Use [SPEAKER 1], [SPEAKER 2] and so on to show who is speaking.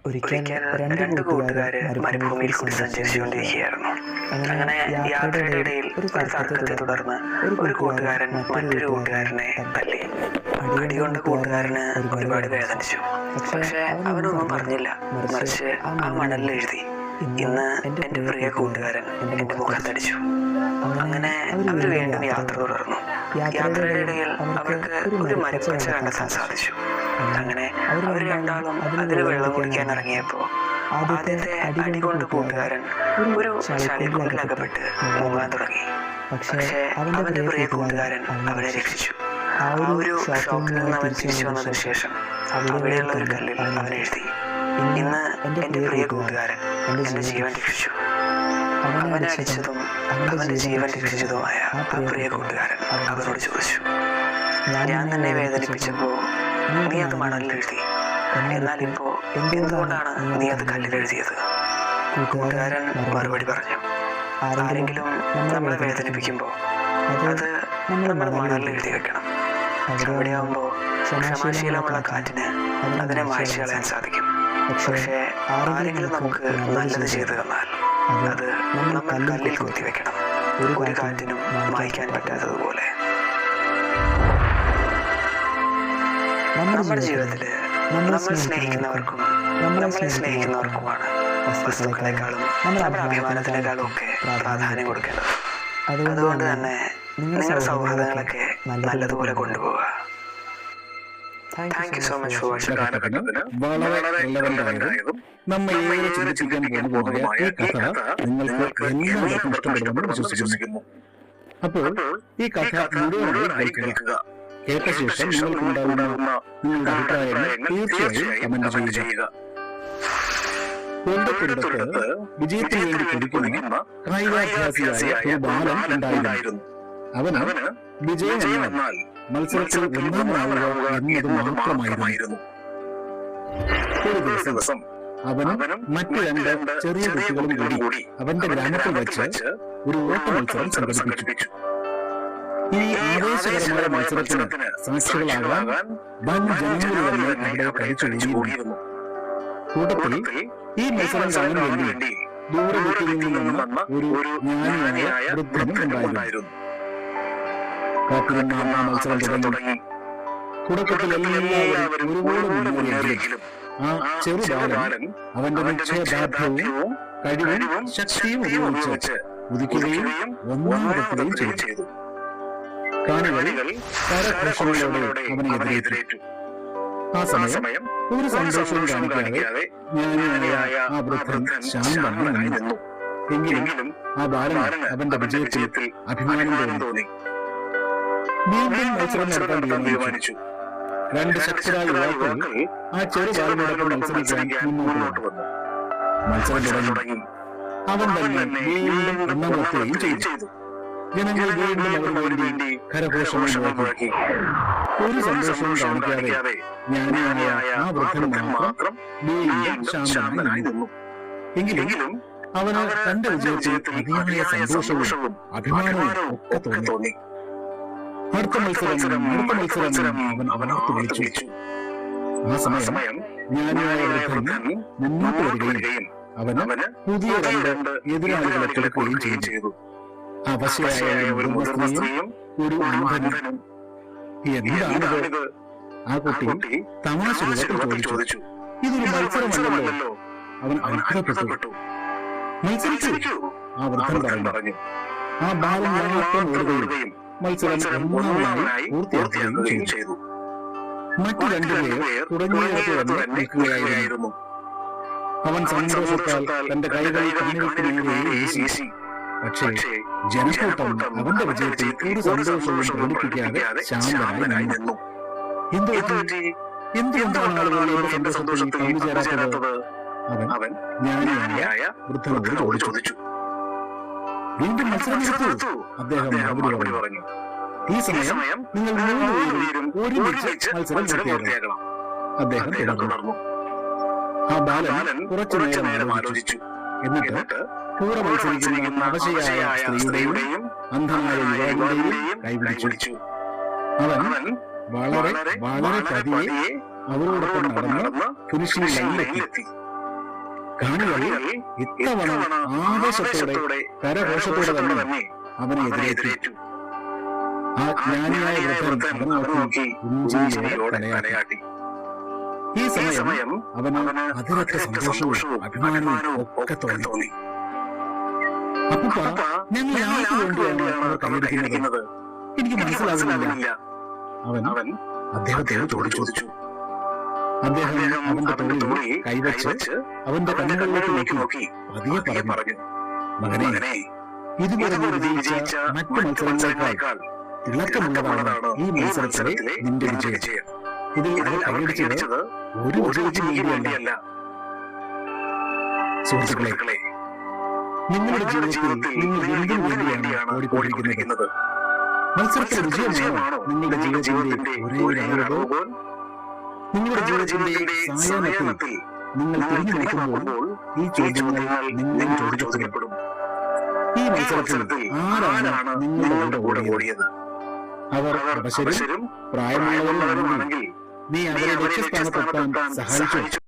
[SPEAKER 1] ഒരിക്കൽ രണ്ട് കൂട്ടുകാർ മരുഭൂമിയിൽ കൂടി സഞ്ചരിച്ചുകൊണ്ടിരിക്കുകയായിരുന്നു. അങ്ങനെ യാത്രയുടെ ഇടയിൽ ഒരു തർക്കത്തെ തുടർന്ന് ഒരു കൂട്ടുകാരൻ മറ്റൊരു കൂട്ടുകാരനെ തല്ലി. അടികൊണ്ട് കൂട്ടുകാരന് ഒരുപാട് വേദനിച്ചു. പക്ഷെ അവനൊന്നും പറഞ്ഞില്ല. മറിച്ച് ആ മണലിൽ എഴുതി, ഇന്ന് എൻ്റെ പ്രിയ കൂട്ടുകാരൻ എൻ്റെ മുഖത്തടിച്ചു. അങ്ങനെ അവർ വീണ്ടും യാത്ര തുടർന്നു. യാത്രയുടെ ഇടയിൽ അവർക്ക് ഒരു മരപ്പച്ച കണ്ടെത്താൻ സാധിച്ചു. അങ്ങനെ അവർ രണ്ടാളും അതിൽ വെള്ളം കുടിക്കാൻ ഇറങ്ങിയപ്പോൾ ആദ്യത്തെ അടി കൊണ്ട് കൂട്ടുകാരൻ ഒരു ചളിക്കുള്ളിൽ അകപ്പെട്ട് മുങ്ങാൻ തുടങ്ങി. പക്ഷേ അവന്റെ പ്രിയ കൂട്ടുകാരൻ അവനെ രക്ഷിച്ചു. ആ ഒരു ഷോക്കിൽ നിന്ന് അവൻ തിരിച്ചു വന്നതിന് ശേഷം അവിടെയുള്ള ഒരു കല്ലിൽ അവൻ എഴുതി, ഇന്ന് എൻ്റെ പ്രിയ കൂട്ടുകാരൻ എൻ്റെ ജീവൻ രക്ഷിച്ചു. അവനെ അടിച്ചതും അവന്റെ ജീവൻ രക്ഷിച്ചതുമായ ആ പ്രിയ കൂട്ടുകാരൻ അവനോട് ചോദിച്ചു, ഞാൻ തന്നെ വേദനിപ്പിച്ചപ്പോ നീ അത് മണലിലെഴുതി, എന്നാൽ ഇപ്പോ എന്തുകൊണ്ടാണ് നീ അത് കല്ലിലെഴുതിയത്? കൂട്ടുകാരൻ മറുപടി പറഞ്ഞു, ആരെങ്കിലും നമ്മളെ വേദനിപ്പിക്കുമ്പോൾ അത് നമ്മൾ മണലിൽ എഴുതി വെക്കണം. അവിടെയാവുമ്പോൾ ക്ഷമാശീലമുള്ള കാറ്റിന് അതിനെ മായ്ച്ചു കളയാൻ സാധിക്കും. പക്ഷേ ആരെങ്കിലും നമുക്ക് നല്ലത് ചെയ്തു തന്നാൽ അത് നമ്മൾ കല്ലിൽ കുത്തിവെക്കണം, ഒരു കാറ്റിനും മായ്ക്കാൻ പറ്റാത്തതുപോലെ. നമ്മുടെ ജീവിതത്തില് നമ്മൾ സ്നേഹിക്കുന്നവർക്കും നമ്മളെ സ്നേഹിക്കുന്നവർക്കുമാണ് വസ്തുക്കളെക്കാളും നമ്മുടെ അഭിമാനത്തിനേക്കാളും ഒക്കെ പ്രാധാന്യം കൊടുക്കേണ്ടത്. അതുകൊണ്ട് തന്നെ നിങ്ങളുടെ സൗഹൃദങ്ങളൊക്കെ നല്ലതുപോലെ കൊണ്ടുപോവുക. Thank you so much for watching.
[SPEAKER 2] വളരെ relevant നമ്മെ ഏറെ ചിന്തിപ്പിക്കാൻ പോകുന്നതുമായ ഈ കഥ നിങ്ങൾക്ക് എല്ലാവർക്കും ഇഷ്ടപ്പെടുമെന്ന് വിശ്വസിക്കുന്നു. അപ്പോൾ ഈ കഥ മുഴുവനായി കേൾക്കുക. കേട്ട ശേഷം നിങ്ങൾക്കുണ്ടാകുന്ന നിങ്ങളുടെ അഭിപ്രായങ്ങൾ തീർച്ചയായും കമന്റ് ചെയ്യുക. കൊണ്ടൊരിടത്ത് വിജയത്തിന് വേണ്ടി കുടിക്കുന്ന കായികാഭ്യാസിയായ ഒരു ബാലൻ ഉണ്ടായിരുന്നു. അവന് വിജയം എന്നാൽ മത്സരത്തിൽ ഒന്നാമനാവുക എന്നത് മാത്രമായിരുന്നു. ഒരു ദിവസം അവനും മറ്റു രണ്ട് ചെറിയ കുട്ടികളും കൂടി അവന്റെ ഗ്രാമത്തിൽ വെച്ച് ഒരു ഓട്ട മത്സരം സംഘടിപ്പിച്ചു. ഈ ആവേശകരമായ മത്സരത്തിന് സാക്ഷികളാകാൻ വൻ ജനങ്ങൾ തന്നെ അവിടെ കഴിച്ചുകൂടിയിരുന്നു. കൂട്ടത്തിൽ ഈ മത്സരം കാണാൻ വേണ്ടി ദൂരത്തിൽ നിന്ന് ഒരു ജ്ഞാനിയായ വൃദ്ധനും ഉണ്ടായിരുന്നു. കാത്തിരുന്ന ആ മത്സരം തുടങ്ങി. തുടക്കത്തിൽ എല്ലാവരും ഒരുപോലെ മുന്നേറിയെങ്കിലും ആ ചെറുബാലൻ അവന്റെ നിശ്ചയദാർഢ്യവും കഴിവും ശക്തിയും ഉപയോഗിച്ച് ഉദിക്കുകയും ഒന്നാമതെത്തുകയും ചെയ്തു. കാണികൾ കരഘോഷങ്ങളോടെ അവനെ എതിരേറ്റു. ആ സമയം ഒരു സന്തോഷവും കാണിക്കാതെ ജ്ഞാനിയായ ആ വൃദ്ധൻ ശാന്തമായി നിന്നു. എങ്കിലും ആ ബാലൻ അവന്റെ വിജയത്തിൽ അഭിമാനം തോന്നി. വീണ്ടും മത്സരം നടത്താൻ തീരുമാനിച്ചു. രണ്ട് ശക്തരായ യുവാക്കൾ ആ ചെറുബാലനോടൊപ്പം മത്സരിക്കാൻ മുന്നോട്ട് വന്നു. മത്സരം തുടങ്ങി. അവൻ തന്നെ വീണ്ടും ഒന്നാമതെത്തുകയും ചെയ്തു. ജനങ്ങൾ വീണ്ടും അവർക്ക് വേണ്ടി കരഘോഷങ്ങൾ മുഴക്കി. ഒരു സന്തോഷവും കാണിക്കാതെ ജ്ഞാനിയായ ആ വൃദ്ധൻ മാത്രം വീണ്ടും ശാന്തമായി നിന്നു. എങ്കിലും അവന് തന്റെ വിജയത്തിൽ അതിയായ സന്തോഷവും അഭിമാനവും ഒക്കെ തോന്നി. അടുത്ത മത്സരം അവൻ ഓർത്തു വിളിച്ചു. ആ സമയം ജ്ഞാനിയായ വൃദ്ധൻ മുന്നോട്ട് വരികയും അവന് പുതിയ രണ്ട് എതിരാളികളെ കിടക്കുകയും ചെയ്തു. അവശയായ ഒരു സ്ത്രീയും ഒരു അന്ധനും. എന്താണിത്? ആ കുട്ടി തമാശ ചോദിച്ചു. ഇതൊരു മത്സരമല്ലല്ലോ. അവൻ അത്ഭുതപ്പെട്ടു. മത്സരിച്ചു? ആ വൃദ്ധൻ പറഞ്ഞു. ആ ബാലൻ മാത്രം ഓടുകയും മത്സരം ഒന്നാമനായി പൂർത്തിയാക്കുകയും ചെയ്തു. മറ്റു രണ്ടുപേർ തുടങ്ങിയവർക്ക് തന്നെ നിൽക്കുകയായിരുന്നു. അവൻ സന്തോഷത്താൽ തന്റെ കൈകൾ കണ്ണിലേക്ക് വീശി. പക്ഷേ ജനക്കൂട്ടം അവന്റെ വിജയത്തിൽ ഒരു സന്തോഷവും പ്രകടിപ്പിക്കാതെ ശാന്തനായി നിന്നു. എന്തുകൊണ്ടാണ് ആളുകൾ എന്റെ സന്തോഷത്തിൽ പങ്കുചേരാത്തത്? അവൻ ജ്ഞാനിയായ വൃദ്ധനോട് ചോദിച്ചു. വീണ്ടും മത്സരം എടുത്തു. അദ്ദേഹം മറുപടി പറഞ്ഞു. ഈ സമയം നിങ്ങൾ മൂന്നുപേരും ഒരുമിച്ച് മത്സരം പൂർത്തിയാക്കണം. അദ്ദേഹം തുടർന്നു. ആ ബാലൻ കുറച്ചു നേരം ആലോചിച്ചു. എന്നിട്ട് കൂടെ മത്സരിക്കുന്ന അവശയായ സ്ത്രീയുടെയും അന്ധനായ യുവാവിന്റെയും കൈപിടിച്ചു. അവൻ വളരെ വളരെ പതിയെ അവരോടൊപ്പം നടന്ന് ഫിനിഷിംഗ് ലൈനിലെത്തി. കാണികൾ ഇത്തവണ ആവേശത്തോടെ കരഘോഷത്തോടെ തന്നെ അവനെ എതിരേറ്റു. ആ ജ്ഞാനിയായ വൃദ്ധൻ അവനെ നോക്കി പുഞ്ചിരിയോടെ തലയാട്ടി. ഈ സമയം അവന് അതിരറ്റ സന്തോഷവും അഭിമാനവും ഒക്കെ തോന്നി. അപ്പൂപ്പ, ഞങ്ങൾ ആർക്ക് വേണ്ടിയാണ് അവർ കൈയടിക്കുന്നത്? എനിക്ക് മനസ്സിലാകുന്നില്ല. അവൻ അദ്ദേഹത്തോട് ചോദിച്ചു. അദ്ദേഹം അവന്റെ തോളിൽ കൈവച്ച് അവന്റെ കണ്ണുകളിലേക്ക് നോക്കി പതിയെ പറഞ്ഞു, മകനെ, ഇതുവരെ നീ വിജയിച്ച മറ്റു മത്സരങ്ങളെക്കാൾ തിളക്കമുള്ളതാണ് ഈ മത്സരത്തിലെ നിന്റെ വിജയം. ഇതിൽ അവർ കൈയടിച്ചത് ഒരു വിജയത്തിന് വേണ്ടിയല്ല. സുഹൃത്തുക്കളെ, നിങ്ങളുടെ ജീവിതത്തിൽ നിങ്ങൾ എന്തിനു വേണ്ടിയാണ് ഓടിക്കൊണ്ടിരിക്കുന്നത്? മത്സരത്തിലെ വിജയമാണോ നിങ്ങളുടെ ജീവിതത്തിന്റെ ഒരേ അളവുകോൽ? നിങ്ങളുടെ ജീവിതത്തിന്റെ സായാഹ്നത്തിൽ നിങ്ങൾ തിരിഞ്ഞു നോക്കുമ്പോൾ ഈ ചോദ്യങ്ങൾ നിങ്ങളും ചോദിക്കപ്പെടും. ഈ മത്സരത്തിൽ ആരാണ് നിങ്ങളുടെ കൂടെ ഓടിയത്? അവർ അവസരം പ്രായമുള്ളവരാണെങ്കിൽ നീ അവരെ ലക്ഷ്യസ്ഥാനത്തെത്താൻ സഹായിച്ചു.